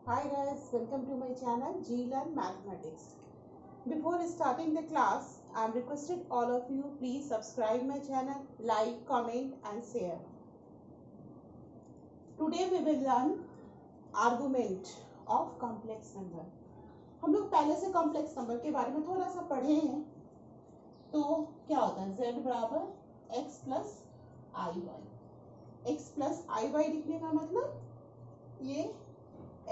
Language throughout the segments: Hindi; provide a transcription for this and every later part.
Hi guys, welcome to my channel GLearn Mathematics. Before starting the class, I am requested all of you please subscribe my channel, like, comment and share. Today we will learn argument of complex number. हम लोग पहले से complex number के बारे में थोड़ा सा पढ़े हैं. तो क्या होता है z बराबर x plus iy. x plus iy लिखने का मतलब ये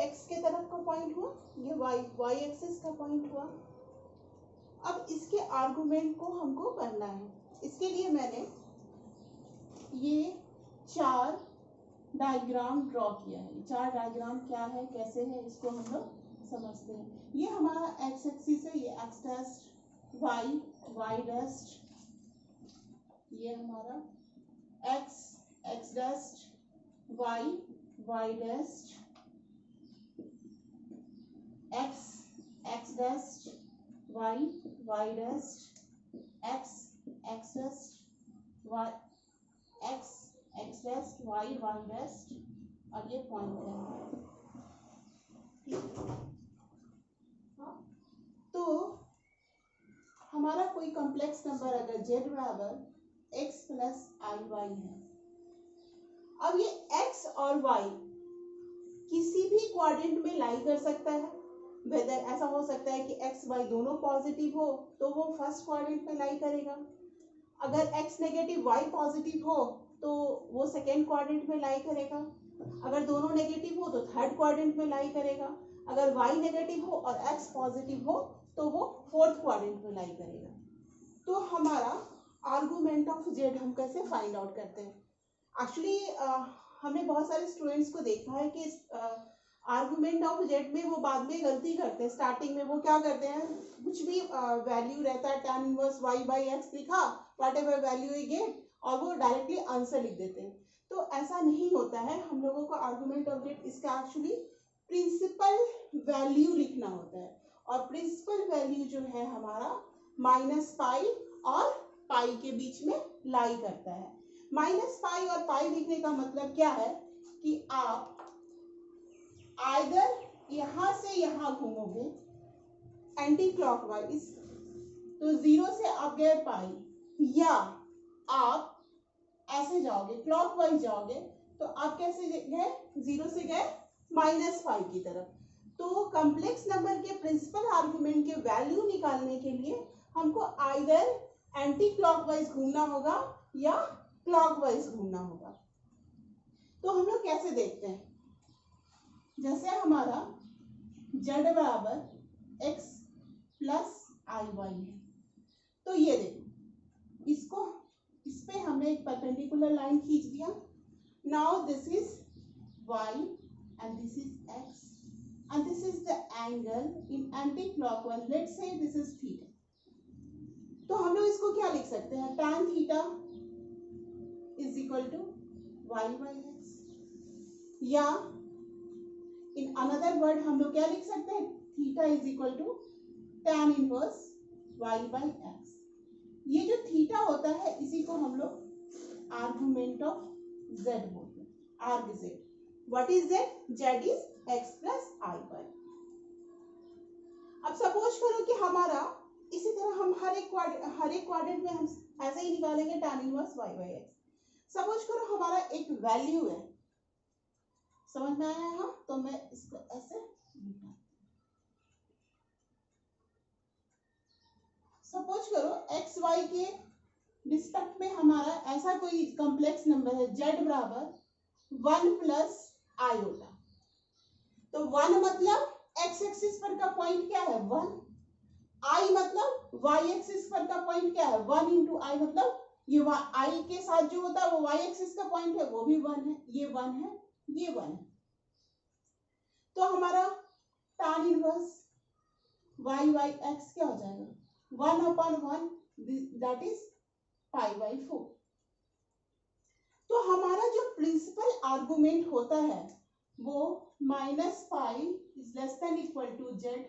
x के तरफ का पॉइंट हुआ, ये y एक्सिस का पॉइंट हुआ. अब इसके आर्गुमेंट को हमको करना है. इसके लिए मैंने ये चार डायग्राम ड्रॉ किया है. चार डायग्राम क्या है, कैसे है, इसको हम लोग समझते हैं. ये हमारा x एक्सिस है, ये x डैश, y डैश, ये हमारा x dash, y dash, x dash, y dash, x dash, y dash, y dash और ये पॉइंट है. तो हमारा कोई कॉम्प्लेक्स नंबर अगर z बराबर x प्लस iy है. अब ये x और y किसी भी क्वाड्रेंट में लाई कर सकता है. वेदर ऐसा हो सकता है कि x y दोनों पॉजिटिव हो तो वो फर्स्ट क्वाड्रेंट में लाई करेगा. अगर x नेगेटिव y पॉजिटिव हो तो वो सेकेंड क्वाड्रेंट में लाई करेगा. अगर दोनों नेगेटिव हो तो थर्ड क्वाड्रेंट में लाई करेगा. अगर y नेगेटिव हो और x पॉजिटिव हो तो वो फोर्थ क्वाड्रेंट में लाई करेगा. तो हमारा आर्गुमेंट ऑफ z हम कैसे फाइंड आउट करते हैं. एक्चुअली हमने बहुत सारे स्टूडेंट्स को देखा है कि आर्गुमेंट ऑफ जेड में वो बाद में गलती करते हैं. स्टार्टिंग में वो क्या करते हैं, कुछ भी वैल्यू रहता है tan inverse y by X लिखा, whatever value you get, और वो डायरेक्टली आंसर लिख देते हैं. तो ऐसा नहीं होता है. हम लोगों को आर्गुमेंट ऑफ जेड इसका एक्चुअली प्रिंसिपल वैल्यू लिखना होता है. और प्रिंसिपल वैल्यू जो है हमारा माइनस पाई और पाई के बीच में लाई करता है. माइनस पाई और पाई लिखने का मतलब क्या है कि आप आइदर यहां से यहां घूमोगे एंटी क्लॉकवाइज तो 0 से आप गए पाई, या आप ऐसे जाओगे क्लॉकवाइज जाओगे तो आप कैसे गए, 0 से गए माइनस पाई की तरफ. तो कॉम्प्लेक्स नंबर के प्रिंसिपल आर्गुमेंट के वैल्यू निकालने के लिए हमको आइदर एंटी क्लॉकवाइज घूमना होगा या क्लॉकवाइज घूमना होगा. तो हम लोग कैसे देखते हैं, जैसे हमारा z बराबर x प्लस iy है. तो ये देखो, इसको इस पे हमने एक परपेंडिकुलर लाइन खींच दिया. Now this is y and this is x and this is the angle in anti clockwise. Let's say this is theta. तो हम लोग इसको क्या लिख सकते हैं, tan theta is equal to y by x, या इन अनदर वर्ड हम लोग क्या लिख सकते हैं, theta is equal to tan inverse y by x. ये जो थीटा होता है इसी को हम लोग आर्गुमेंट ऑफ z बोलते हैं, आर्ग z. What is z? z is x plus iy. अब सपोज करो कि हमारा इसी तरह हम हर एक क्वाड्रेंट में हम ऐसे ही निकालेंगे tan inverse y by x. Suppose करो हमारा एक वैल्यू है, समझ में आया है? तो मैं इसको ऐसे, सपोज करो x y के रिस्पेक्ट में हमारा ऐसा कोई कॉम्प्लेक्स नंबर है z बराबर 1 प्लस आयोटा. तो 1 मतलब x एक्सिस पर का पॉइंट क्या है, 1. i मतलब y एक्सिस पर का पॉइंट क्या है, 1 इंटू आई, मतलब ये i के साथ जो होता है वो y एक्सिस का पॉइंट है, वो भी 1 है. ये 1 है, ये 1 है. तो हमारा tan inverse y by x क्या हो जाएगा, 1/1, दैट इज पाई बाई 4. तो हमारा जो प्रिंसिपल आर्गुमेंट होता है वो minus pi is less than equal to Z,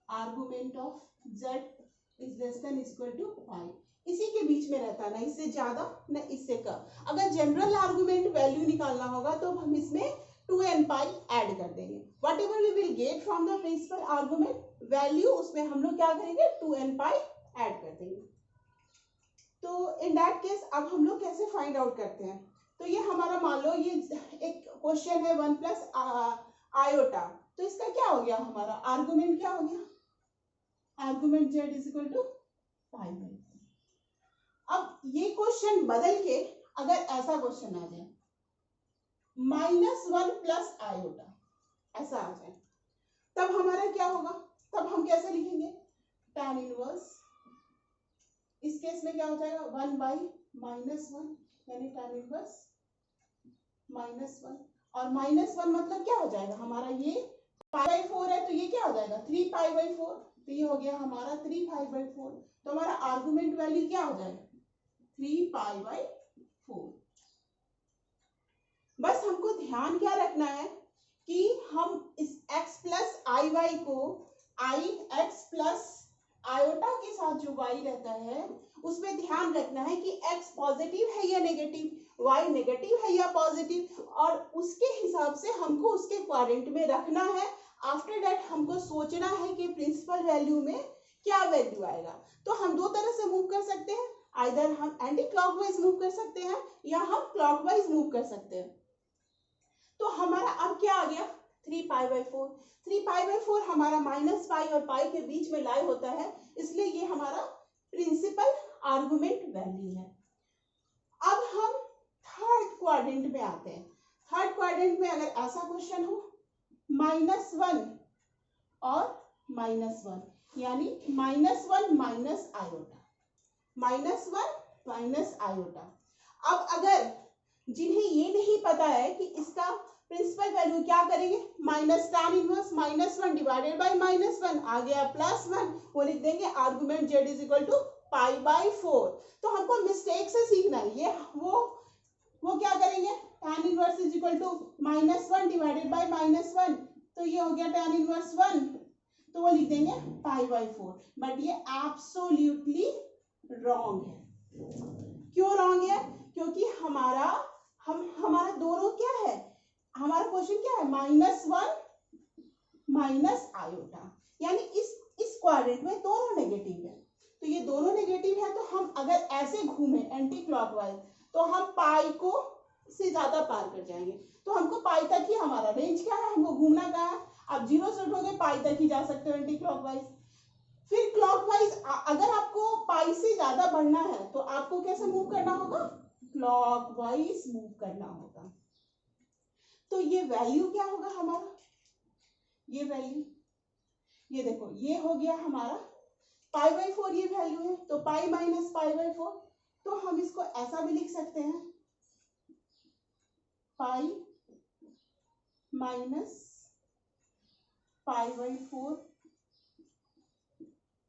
argument of Z is less than equal to pi. इसी के बीच में रहता है, ना इससे ज्यादा ना इससे कम. अगर जनरल आर्गुमेंट वैल्यू निकालना होगा तो हम इसमें 2n पाई ऐड कर देंगे, whatever we will get from the principal argument value उसमें हम लोग क्या करेंगे 2n पाई ऐड कर देंगे। तो इन दैट केस अब हम लोग कैसे फाइंड आउट करते हैं, तो ये हमारा मान लो ये एक क्वेश्चन है 1 प्लस आयोटा, तो इसका क्या हो गया हमारा आर्गुमेंट क्या हो गया, argument z is equal to pi by. अब ये क्वेश्चन बदल के अगर ऐसा क्वेश्चन आ जाए -1 प्लस आयोटा ऐसा आ जाए, तब हमारा क्या होगा, तब हम कैसे लिखेंगे tan इनवर्स, इस केस में क्या हो जाएगा 1 बाई -1 यानी tan इनवर्स -1, और -1 मतलब क्या हो जाएगा हमारा ये π/4 है, तो ये क्या हो जाएगा 3π/4, तो ये हो गया हमारा 3π/4, तो हमारा आर्गुमेंट वैल्यू क्या हो जाएगा 3π/4। बस हमको ध्यान क्या रखना है कि हम इस x प्लस आई वाई को आई एक्स प्लस आयोटा के साथ जो y रहता है उसमें ध्यान रखना है कि x पॉजिटिव है या नेगेटिव, y नेगेटिव है या पॉजिटिव, और उसके हिसाब से हमको उसके क्वाड्रेंट में रखना है। आफ्टर दैट हमको सोचना है कि प्रिंसिपल वैल्यू में क्या वैल्यू आएगा। तो हम दो तरह से मूव कर सकते हैं, आइदर हम एंटी क्लॉकवाइज मूव कर सकते हैं या हम क्लॉकवाइज मूव कर सकते हैं। तो हमारा अब क्या आ गया 3π/4, 3π/4 हमारा -π और पाई के बीच में लाई होता है, इसलिए ये हमारा प्रिंसिपल आर्गुमेंट वैल्यू है। अब हम थर्ड क्वाड्रेंट में आते हैं। थर्ड क्वाड्रेंट में अगर ऐसा क्वेश्चन हो -1 और -1 यानी -1 माइनस आयोटा, -1 माइनस आयोटा। अब अगर जिन्हें ये नहीं पता है कि इसका प्रिंसिपल वैल्यू क्या करेंगे, minus tan inverse -1 divided by -1 आ गया +1, वो लिख देंगे argument z is equal to π/4। तो हमको मिस्टेक से सीखना है, ये वो क्या करेंगे tan inverse is equal to -1 divided by -1, तो ये हो गया tan इनवर्स 1, तो वो लिख देंगे π/4, बट ये एब्सोल्युटली रॉन्ग है। क्यों रॉन्ग है, क्योंकि हमारा दोनों क्या है, हमारा क्वेश्चन क्या है -1 माइनस आयोटा, यानी इस क्वाड्रेंट में दोनों नेगेटिव है, तो ये दोनों नेगेटिव है, तो हम अगर ऐसे घूमे एंटी क्लॉकवाइज तो हम पाई को से ज्यादा पार कर जाएंगे, तो हमको पाई तक ही हमारा रेंज क्या है, हमको घूमना कहाँ है, आप 0 से उठोगे पाई तक ही जा सकते हो एंटी क्लॉकवाइज। फिर क्लॉकवाइज अगर आपको पाई से ज्यादा बढ़ना है तो आपको कैसे मूव करना होगा, क्लॉकवाइज मूव करना होगा। तो ये वैल्यू क्या होगा हमारा, ये वैल्यू ये देखो ये हो गया हमारा π/4, ये वैल्यू है, तो पाई माइनस π/4, तो हम इसको ऐसा भी लिख सकते हैं पाई माइनस π/4,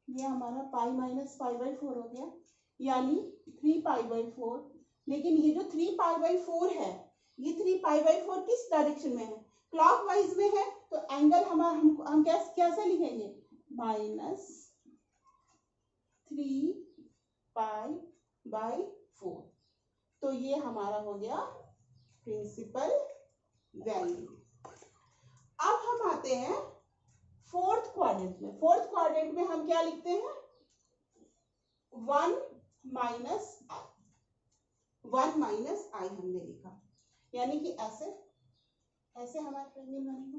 ये हमारा पाई माइनस π/4 हो गया, यानी 3π/4। लेकिन ये जो 3π/4 है, ये 3π/4 किस डायरेक्शन में है, क्लॉकवाइज में है, तो एंगल हमारा हम कैसे लिखेंगे -3π/4, तो ये हमारा हो गया प्रिंसिपल वैल्यू। अब हम आते हैं फोर्थ क्वाड्रेंट में। फोर्थ क्वाड्रेंट में हम क्या लिखते हैं 1 माइनस आई हमने लिखा, यानी कि ऐसे हमारा ट्रायंगल बनेगा।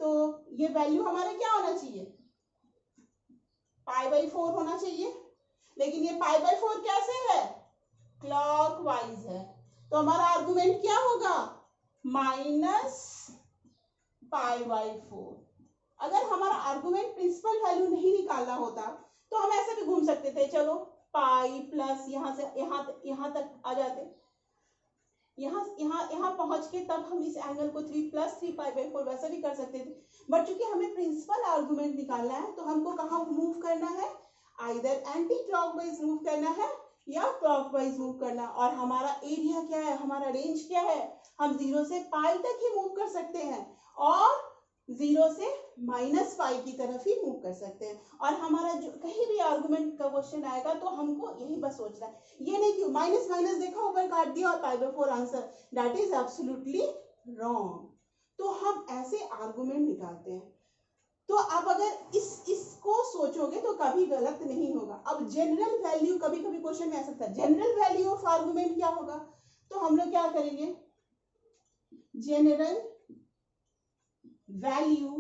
तो ये वैल्यू हमारा क्या होना चाहिए π/4 होना चाहिए, लेकिन ये π/4 कैसे है, क्लॉकवाइज है, तो हमारा आर्गुमेंट क्या होगा -π/4। अगर हमारा आर्गुमेंट प्रिंसिपल वैल्यू नहीं निकालना होता तो हम ऐसे भी घूम सकते थे, चलो पाई प्लस यहाँ से यहाँ तक आ जाते, यहाँ पहुंच के तब हम इस एंगल को 3 + 3π/4 वैसा भी कर सकते थे, बट चूंकि हमें प्रिंसिपल आर्गुमेंट निकालना है तो हमको कहाँ मूव करना है, आइदर एंटी क्लॉकवाइज मूव करना है या क्लॉकवाइज मूव करना। और हमारा एरिया क्या है, हमारा रेंज क्या है, हम 0 से पाई तक ही मूव कर सकते हैं और 0 से -π की तरफ ही मूव कर सकते हैं। और हमारा जो कहीं भी आर्गुमेंट का क्वेश्चन आएगा तो हमको यही बस सोचना है, ये नहीं कि माइनस देखा ऊपर काट दिया और π/4 answer, that is absolutely wrong. तो हम ऐसे आर्गुमेंट निकालते हैं। तो अब अगर इसको सोचोगे तो कभी गलत नहीं होगा। अब जनरल वैल्यू, कभी कभी क्वेश्चन में आ सकता है जनरल वैल्यू ऑफ आर्गुमेंट क्या होगा, तो हम लोग क्या करेंगे, जनरल वैल्यू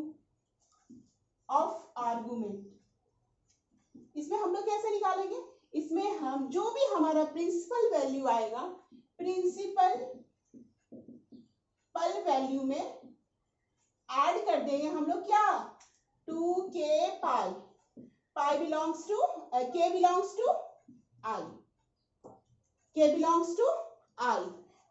ऑफ आर्गुमेंट, इसमें हम लोग कैसे निकालेंगे, इसमें हम जो भी हमारा प्रिंसिपल वैल्यू आएगा, प्रिंसिपल वैल्यू में ऐड कर देंगे हम लोग क्या, 2k pi, pi belongs to k belongs to i, k belongs to i,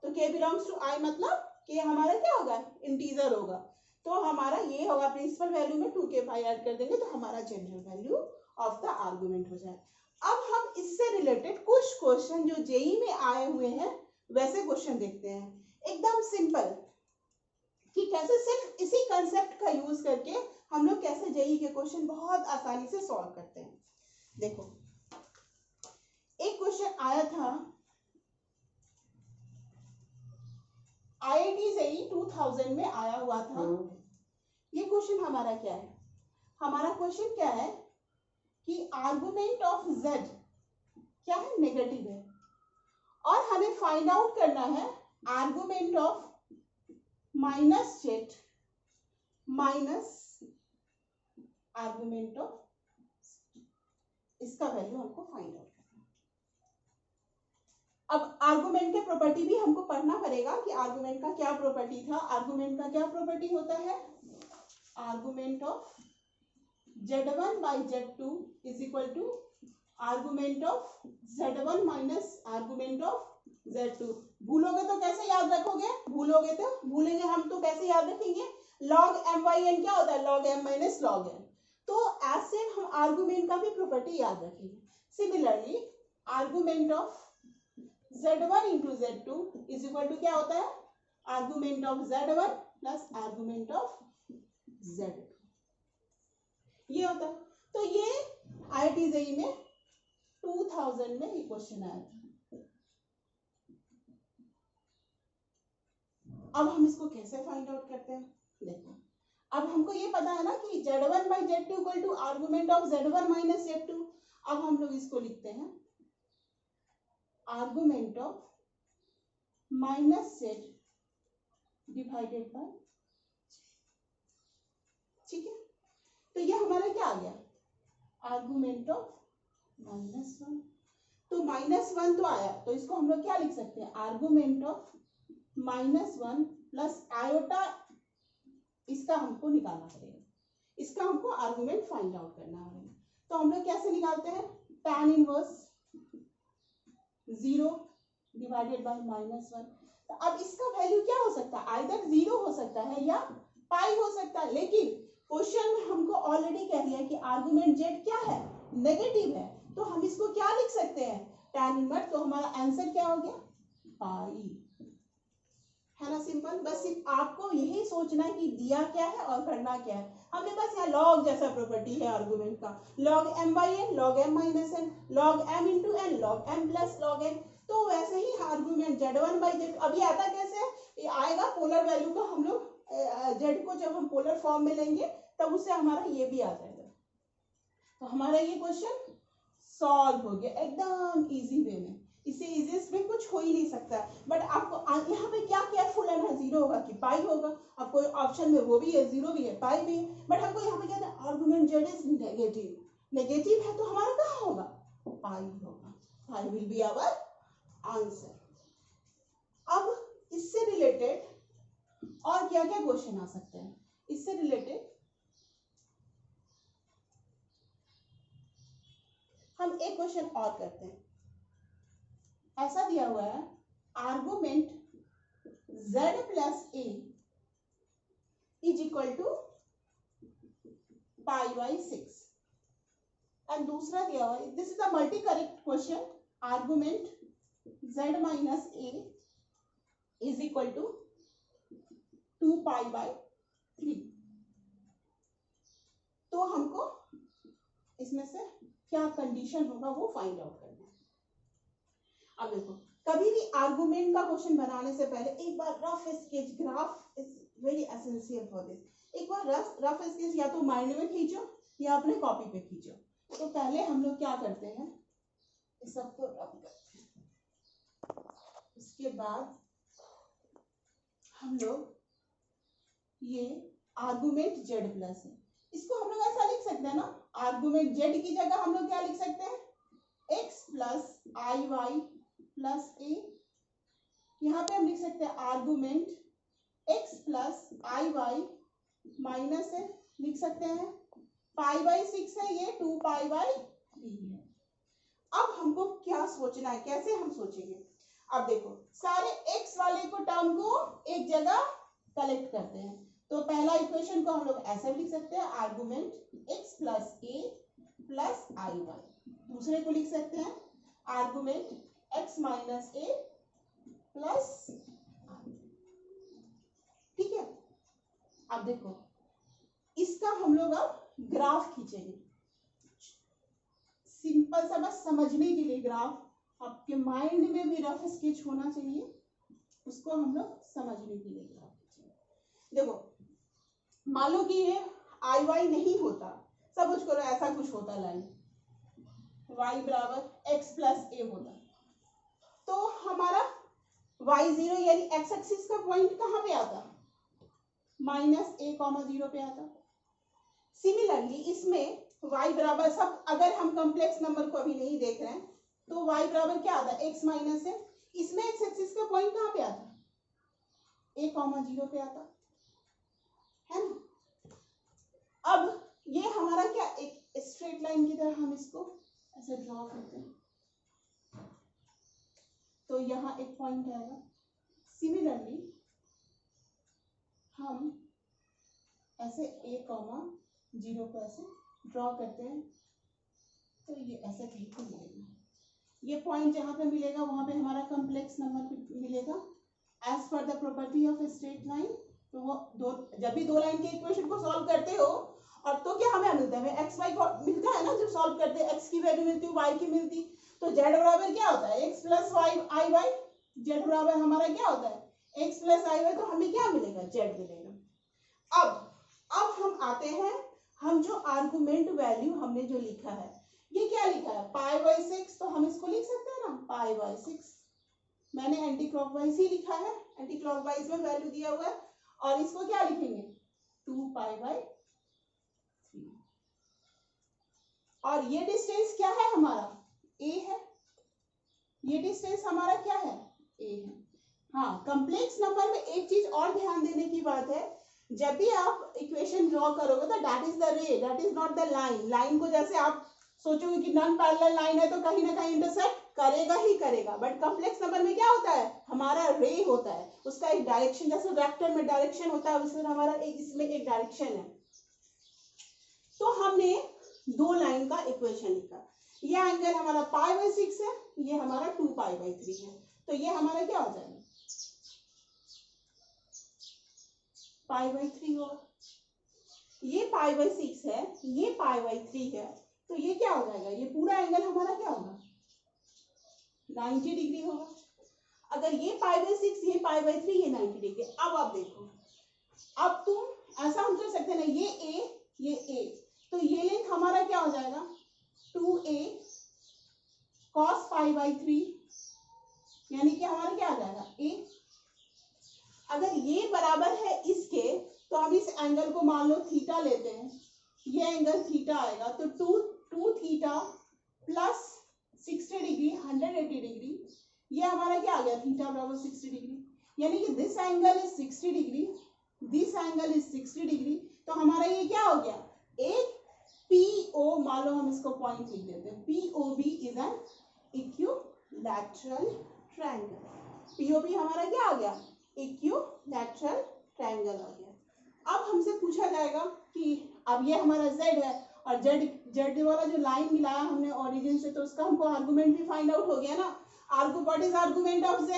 तो k बिलोंग्स टू i मतलब k हमारा क्या होगा, इंटीजर होगा, तो हमारा ये होगा प्रिंसिपल वैल्यू में 2k पाई ऐड कर देंगे तो हमारा general value of the argument हो जाए। अब हम इससे रिलेटेड कुछ क्वेश्चन जो जेई में आए हुए हैं वैसे क्वेश्चन देखते हैं, एकदम सिंपल, कि कैसे सिर्फ इसी कंसेप्ट का यूज करके हम लोग कैसे जेई के क्वेश्चन बहुत आसानी से सॉल्व करते हैं। देखो एक क्वेश्चन आया था IIT जेई 2000 में आया हुआ था। ये क्वेश्चन हमारा क्या है, हमारा क्वेश्चन क्या है कि आर्गुमेंट ऑफ z क्या है, नेगेटिव है, और हमें फाइंड आउट करना है argument of minus Z minus argument of, इसका वैल्यू हमको फाइंड आउट करना है। अब आर्गुमेंट के प्रॉपर्टी भी हमको पढ़ना पड़ेगा कि आर्गुमेंट का क्या प्रॉपर्टी था। आर्गुमेंट का क्या प्रॉपर्टी होता है, argument of z1 by z2 is equal to argument of z1 minus argument of z2। भूलोगे तो कैसे याद रखोगे, भूलोगे तो भूलेंगे हम तो कैसे याद रखेंगे, log m/n क्या होता है, log m minus log n, तो ऐसे हम आर्गुमेंट का भी प्रॉपर्टी याद रखेंगे। Similarly argument of z1 into z2 is equal to क्या होता है, argument of z1 plus argument of z2, ये होता है। तो ये IIT जेईई में 2000 में ये क्वेश्चन आया था। अब हम इसको कैसे फाइंड आउट करते हैं, देखो अब हमको ये पता है ना कि z1 by z2 equal to argument of z1 minus z2। अब हम लोग इसको लिखते हैं argument of minus z divided by, ठीक है, तो ये हमारा क्या आ गया, आर्गुमेंट ऑफ -1, तो -1 तो आया, तो इसको हम लोग क्या लिख सकते हैं, आर्गुमेंट ऑफ -1 प्लस आयोटा, इसका हमको निकालना पड़ेगा, इसका हमको आर्गुमेंट फाइंड आउट करना पड़ेगा। तो हम लोग कैसे निकालते हैं, tan इनवर्स 0 डिवाइडेड बाय -1। तो अब इसका वैल्यू क्या हो सकता है, आइदर 0 हो सकता है या पाई हो सकता है, लेकिन क्वेश्चन में हमको ऑलरेडी कह दिया कि आर्गुमेंट z क्या है, नेगेटिव है, तो हम इसको क्या लिख सकते हैं, tan इनवर्स, तो हमारा आंसर क्या हो गया, पाई, है ना, सिंपल। बस सिर्फ आपको यही सोचना है कि दिया क्या है और करना क्या है। हमने बस यहाँ लॉग जैसा प्रॉपर्टी है आर्गुमेंट का, log m by n, log m minus n, log m into n, log m plus log n, तो वैसे ही आर्गुमेंट z1 by z, अभी आता कैसे, ये आएगा पोलर वैल्यू का, हम लोग z को जब हम पोलर फॉर्म में लेंगे तब उससे हमारा ये भी आ जाएगा। तो हमारा ये क्वेश्चन सॉल्व हो गया एकदम इजी वे में, इससे इजीएस्ट में कुछ हो ही नहीं सकता है। बट आपको यहाँ पे क्या केयरफुल है ना, 0 होगा कि पाई होगा, आपको ऑप्शन में वो भी है, 0 भी है, पाई भी है, बट हमको यहाँ पे कहते हैं argument z is negative, negative है तो हमारा कहाँ होगा, पाई होगा, पाई विल बी आवर आंसर। अब इससे रिलेटेड और क्या क्या क्वेश्चन आ सकते हैं, इससे रिलेटेड हम एक क्वेश्चन और करते हैं। ऐसा दिया हुआ है argument z plus a is equal to pi by 6, and दूसरा दिया हुआ है, this is a multi correct question, argument z minus a is equal to 2 pi by 3। तो हमको इसमें से क्या कंडीशन होगा वो फाइंड आउट करना है। अब देखो, कभी भी आर्गुमेंट का क्वेश्चन बनाने से पहले एक बार rough sketch graph very essential for this. एक बार रफ स्केच या तो माइंड में खींचो या अपने कॉपी पे खींचो। तो पहले हम लोग क्या करते हैं, इस सबको रफ करते हैं, उसके बाद हम लोग ये आर्गुमेंट z प्लस है, इसको हम लोग ऐसा लिख सकते हैं ना, आर्गुमेंट z की जगह हम लोग क्या लिख सकते हैं, x plus i y plus ए। यहाँ पे हम लिख सकते हैं argument x plus i Y minus है, लिख सकते हैं पाई बाई 6 है, ये 2 पाई बाई 3 है। अब हमको क्या सोचना है, कैसे हम सोचेंगे। अब देखो सारे x वाले को टर्म को एक जगह कलेक्ट करते हैं। तो पहला इक्वेशन को हम लोग ऐसे लिख सकते हैं, argument x plus A plus i Y. दूसरे को लिख सकते हैं आर्गुमेंट x माइनस ए प्लस, ठीक है। अब देखो इसका हम लोग अब ग्राफ खींचेंगे, सिंपल सा बस समझने के लिए ग्राफ, आपके माइंड में भी रफ स्केच होना चाहिए, उसको हम लोग समझने के लिए ग्राफ खींचेंगे। देखो मान लो कि ये आई वाई नहीं होता, सब कुछ करो ऐसा कुछ होता, लाइन y बराबर x प्लस ए होता, तो हमारा y0 यानी x एक्सिस का पॉइंट कहाँ पे आता, माइनस ए कॉमा 0 पे आता। सिमिलरली इसमें y बराबर सब, अगर हम कॉम्प्लेक्स नंबर को अभी नहीं देख रहे हैं तो y बराबर क्या आता है, x माइनस है, इसमें x एक्सिस का पॉइंट कहाँ पे आता, a कॉमा 0 पे आता है ना। अब ये हमारा क्या, एक स्ट्रेट लाइन की तरह हम इसको ऐसे ड्रॉ करते हैं, तो यहाँ एक पॉइंट आएगा। सिमिलरली हम ऐसे a कॉमा 0 को ऐसे ड्रॉ करते हैं, तो ये ऐसे कहीं पे मिलेगा, ये पॉइंट जहाँ पे मिलेगा वहां पे हमारा कॉम्प्लेक्स नंबर मिलेगा as per the property of straight line. तो वो जब भी दो लाइन के इक्वेशन को सॉल्व करते हो, और तो क्या हमें मिलता है, हमें एक्स वाई मिलता है ना, जब सॉल्व करते हैं एक्स की वैल्यू मिलती है, वाई की मिलती, तो जेड बराबर क्या होता है, एक्स प्लस वाई आई वाई, जेड बराबर हमारा क्या होता है, एक्स प्लस आई वाई, तो हमें क्या मिलेगा, जेड मिलेगा। अब हम आते हैं, हम जो आर्गुमेंट वैल्यू हमने जो लिखा है, ये क्या लिखा है, पाई बाई 6, तो हम इसको लिख सकते हैं ना पाई बाई 6, मैंने एंटी क्लॉकवाइज ही लिखा है, एंटी क्लॉकवाइज में वैल्यू दिया हुआ है, और इसको क्या लिखेंगे 2 पाई बाई 3, और ये डिस्टेंस क्या है हमारा, a है, ये डिस्टेंस हमारा क्या है, a है। हाँ, कॉम्प्लेक्स नंबर में एक चीज और ध्यान देने की बात है, जब भी आप इक्वेशन ड्रॉ करोगे तो दैट इज द रे, that is not the line. Line को जैसे आप सोचोगे कि नॉन पैरेलल लाइन है तो कहीं ना कहीं इंटरसेक्ट करेगा ही करेगा, बट कॉम्प्लेक्स नंबर में क्या होता है, हमारा रे होता है, उसका एक डायरेक्शन, जैसे वेक्टर में डायरेक्शन होता है, उसमें हमारा एक इसमें एक डायरेक्शन है। तो हमने दो लाइन का इक्वेशन लिखा, ये एंगल हमारा पाई बाई 6 है, ये हमारा 2 पाई बाई 3 है, तो ये हमारा क्या हो जाएगा, पाई बाई 3 होगा। ये पाई बाई 6 है, ये पाई बाई 3 है, तो ये क्या हो जाएगा, ये पूरा एंगल हमारा क्या होगा, 90 डिग्री होगा। अगर ये पाई बाई 6, ये पाई बाई 3, ये 90 डिग्री। अब आप देखो, अब तुम ऐसा हम कर सकते हैं ना, ये a, तो ये लेंथ हमारा क्या हो जाएगा 2a cos पाई बाई 3, यानी कि हमारा क्या आ जाएगा a। अगर ये बराबर है इसके, तो हम इस एंगल को मान लो थीटा लेते हैं, ये एंगल थीटा आएगा, तो 2 थीटा प्लस 60 डिग्री 180 डिग्री, ये हमारा क्या आ गया, थीटा बराबर 60 डिग्री, यानी कि this angle is 60 degree, this angle is 60 degree, तो हमारा ये क्या हो गया, एक PO, मान लो हम इसको पॉइंट लिख देते हैं, POB is an equilateral triangle. POB हमारा क्या आ गया, इक्विलैटरल ट्रायंगल आ गया। अब हमसे पूछा जाएगा कि अब ये हमारा z है, और z वाला जो लाइन मिलाया हमने ओरिजिन से, तो उसका हमको आर्गुमेंट भी फाइंड आउट हो गया ना। What is argument of z,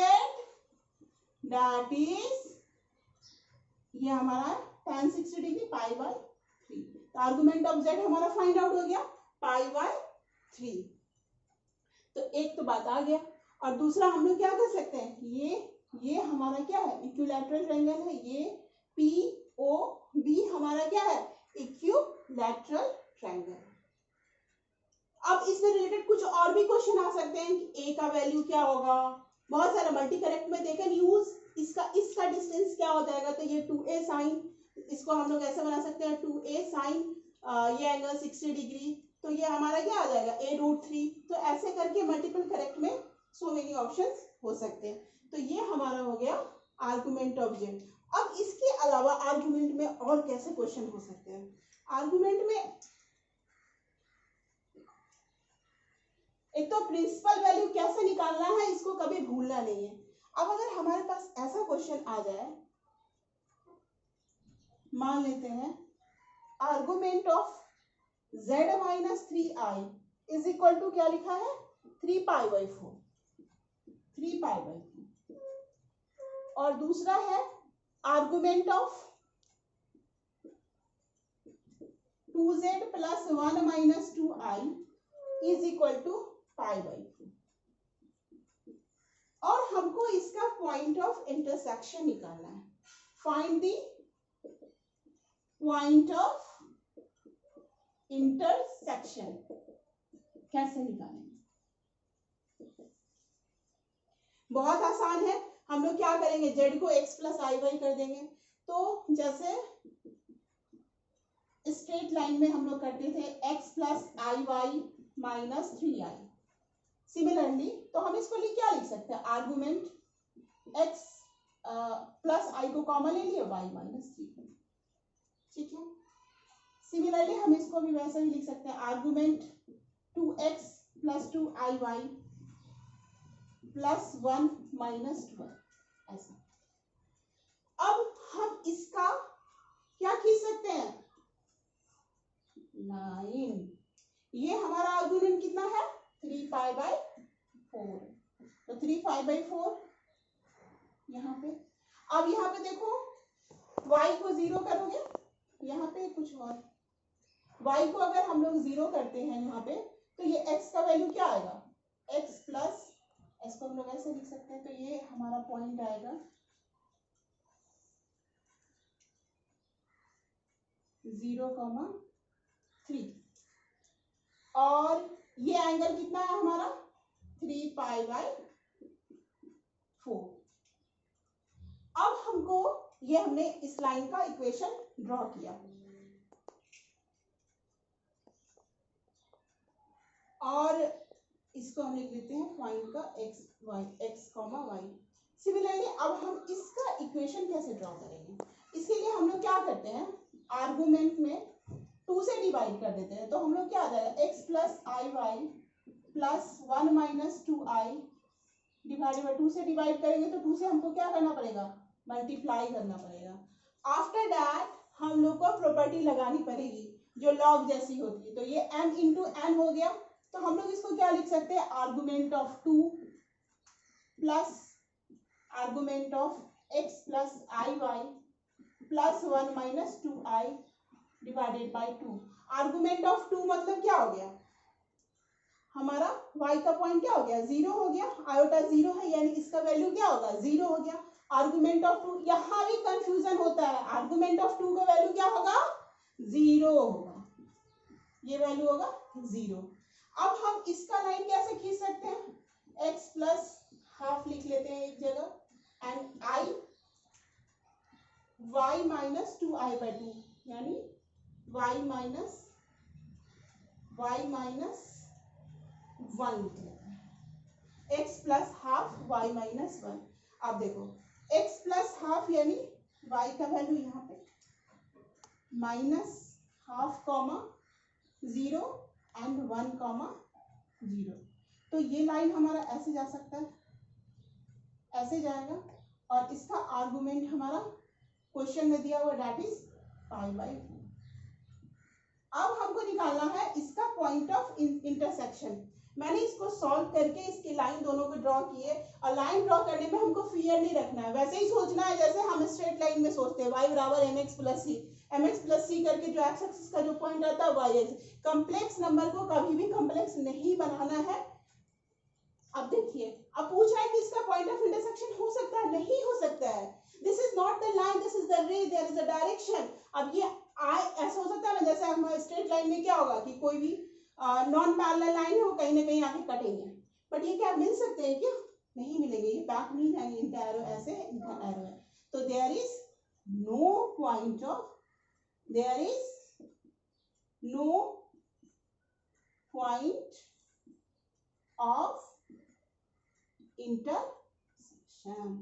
that is ये हमारा tan 60 डिग्री पाई बाई 3, तो आर्गुमेंट ऑफ z हमारा फाइंड आउट हो गया पाई बाई 3। तो एक तो बात आ गया, और दूसरा हम लोग क्या कर सकते हैं, ये हमारा क्या है, इक्विलैटरल ट्रायंगल है, ये पी ओ बी हमारा क्या है, इक्विलैटरल ट्रायंगल। अब इसमें रिलेटेड कुछ और भी क्वेश्चन आ सकते हैं कि ए का वैल्यू क्या होगा, बहुत सारा मल्टी करेक्ट में देखें यूज, इसका डिस्टेंस क्या हो जाएगा, तो ये 2a साइन, इसको हम लोग ऐसे बना सकते हैं 2a साइन ये एंगल 60 डिग्री, तो ये हमारा क्या आ जाएगा a√3। तो ऐसे करके मल्टीपल करेक्ट में सो मेनी ऑप्शंस हो सकते हैं। तो ये हमारा हो गया आर्गुमेंट ऑफ जेड। अब इसके अलावा आर्गुमेंट में और कैसे क्वेश्चन हो सकते हैं, आर्गुमेंट में एक तो प्रिंसिपल वैल्यू कैसे निकालना है, इसको कभी भूलना नहीं है। अब अगर हमारे पास ऐसा क्वेश्चन आ जाए, मान लेते हैं argument of z minus 3i is equal to क्या लिखा है 3π/4, 3π/4, और दूसरा है argument of 2z plus 1 minus 2i is equal to π/4, और हमको इसका पॉइंट ऑफ इंटरसेक्शन निकालना है। Find the point of intersection, कैसे निकालेंगे, बहुत आसान है। हम लोग क्या करेंगे, z को x प्लस आई वाई कर देंगे। तो जैसे स्ट्रेट लाइन में हम लोग करते थे x plus i Y minus 3i, similarly तो हम इसको क्या लिख सकते हैं, आर्गुमेंट x प्लस आई को कॉमन ले लिए y माइनस 3, ठीक है। सिमिलरली हम इसको भी वैसे ही लिख सकते हैं, argument 2x plus 2iy plus 1 minus 2, ऐसा। अब हम इसका क्या खींच सकते हैं, लाइन। ये हमारा आर्गुमेंट कितना है 3π/4, तो 3π/4 यहाँ पे। अब यहाँ पे देखो y को 0 करोगे, यहाँ पे कुछ और, y को अगर हम लोग 0 करते हैं यहाँ पे, तो ये x का वैल्यू क्या आएगा, x प्लस, इसको हम लोग ऐसे लिख सकते हैं, तो ये हमारा पॉइंट आएगा 0,3, और ये एंगल कितना है हमारा 3π/4। अब हमको ये हमने इस लाइन का इक्वेशन ड्रॉ किया, और इसको हम लिख लेते हैं पॉइंट का x, y। सिमिलरली अब हम इसका इक्वेशन कैसे ड्रॉ करेंगे, इसके लिए हम लोग क्या करते हैं, आर्गुमेंट में 2 से डिवाइड कर देते हैं। तो हम लोग क्या आ जाएगा x plus i y plus 1 minus 2i divided by 2 से डिवाइड करेंगे, तो 2 से हमको क्या करना पड़ेगा, मल्टीप्लाई करना पड़ेगा। आफ्टर दैट हम लोग को प्रॉपर्टी लगानी पड़ेगी जो लॉग जैसी होती है, तो ये m इंटू n हो गया। तो हम लोग इसको क्या लिख सकते हैं, argument of 2 plus argument of x plus i y plus 1 minus 2i divided by 2। Argument of 2 मतलब क्या हो गया, हमारा y का पॉइंट क्या हो गया 0 हो गया, आयोटा 0 है, यानी इसका वैल्यू क्या होगा 0 हो गया। आर्गुमेंट ऑफ 2, यहाँ भी कंफ्यूजन होता है, आर्गुमेंट ऑफ 2 का वैल्यू क्या होगा 0 होगा, ये वैल्यू होगा 0। अब हम इसका लाइन कैसे खींच सकते हैं, x प्लस हाफ लिख लेते हैं एक जगह, and i y minus 2i/2, यानी y माइनस 1 लिख लेते हैं, x plus half y minus 1। अब देखो x प्लस हाफ यानी y का वैल्यू यहाँ पे minus half comma 0 and 1 comma 0, तो ये लाइन हमारा ऐसे जा सकता है, ऐसे जाएगा, और इसका आर्गुमेंट हमारा क्वेश्चन में दिया हुआ दैट इज π/4। अब हमको निकालना है इसका पॉइंट ऑफ इंटरसेक्शन। मैंने इसको सॉल्व करके इसकी लाइन दोनों को ड्रॉ किए, और लाइन ड्रॉ करने में हमको फियर नहीं रखना है, वैसे ही सोचना है जैसे हम स्ट्रेट लाइन में सोचते हैं, y बराबर mx प्लस सी करके जो एक्स एक्सिस का जो पॉइंट आता है y एक्सिस। कॉम्प्लेक्स नंबर को कभी भी कॉम्प्लेक्स नहीं बनाना है। अब देखिए, अब पूछ रहा है कि इसका पॉइंट ऑफ इंटरसेक्शन हो सकता है, नहीं हो सकता है, this is not the line, this is the ray, there is a direction. अब ये आई ऐसा हो सकता है ना, जैसे हम स्ट्रेट लाइन में क्या होगा कि कोई भी नॉन पैरेलल लाइन है वो कहीं ना कहीं आके कटेंगे, बट ये क्या मिल सकते हैं क्या? नहीं मिलेंगे, ये बैक नहीं जाएंगे, इनका एरो ऐसे, इनका एरो है, तो there is no point of, there is no point of intersection.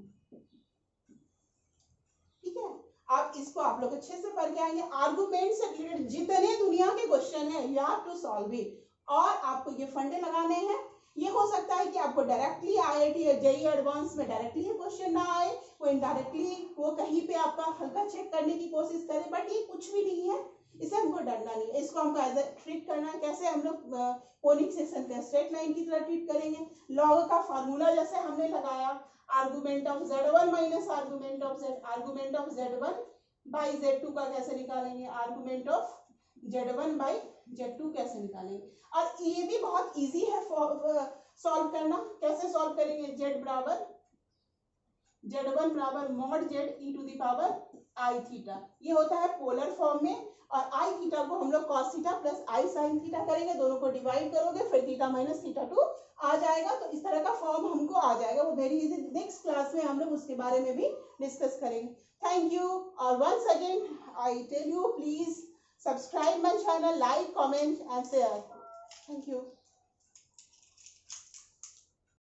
ठीक है, अब इसको आप लोग अच्छे से पढ़ के आएंगे। आर्गुमेंट से रिलेटेड जितने दुनिया के क्वेश्चन है you have to solve it, और आपको ये फंडे लगाने हैं। ये हो सकता है कि आपको डायरेक्टली आईआईटी या जेईई एडवांस में डायरेक्टली ये क्वेश्चन ना आए, वो इनडायरेक्टली वो कहीं पे आपका हल्का चेक करने की कोशिश करे, बट ये कुछ भी नहीं है, इसे हमको डरना नहीं है, इसको हमको एज ए ट्रीट करना है। कैसे हम लोग कोनिक सेक्शन पे स्ट्रेट लाइन की तरह ट्रीट करेंगे। लॉग का फार्मूला जैसे हमने लगाया, argument of z1 minus argument of z1 by z2 का कैसे निकालेंगे, argument of z1 by z2 कैसे निकालेंगे। और ये भी बहुत इजी है सॉल्व करना। कैसे सॉल्व करेंगे, z1 बराबर mod z e to the power i theta, ये होता है पोलर फॉर्म में, और आई थीटा को हम लोग cos थीटा प्लस आई साइन थीटा करेंगे, दोनों को डिवाइड करोगे फिर थीटा माइनस थीटा 2 आ जाएगा, तो इस तरह का फॉर्म हमको आ जाएगा, वो वेरी इजी। नेक्स्ट क्लास में हम लोग उसके बारे में भी डिस्कस करेंगे। थैंक यू, और once again I tell you, please subscribe my channel, like, comment and share. Thank you.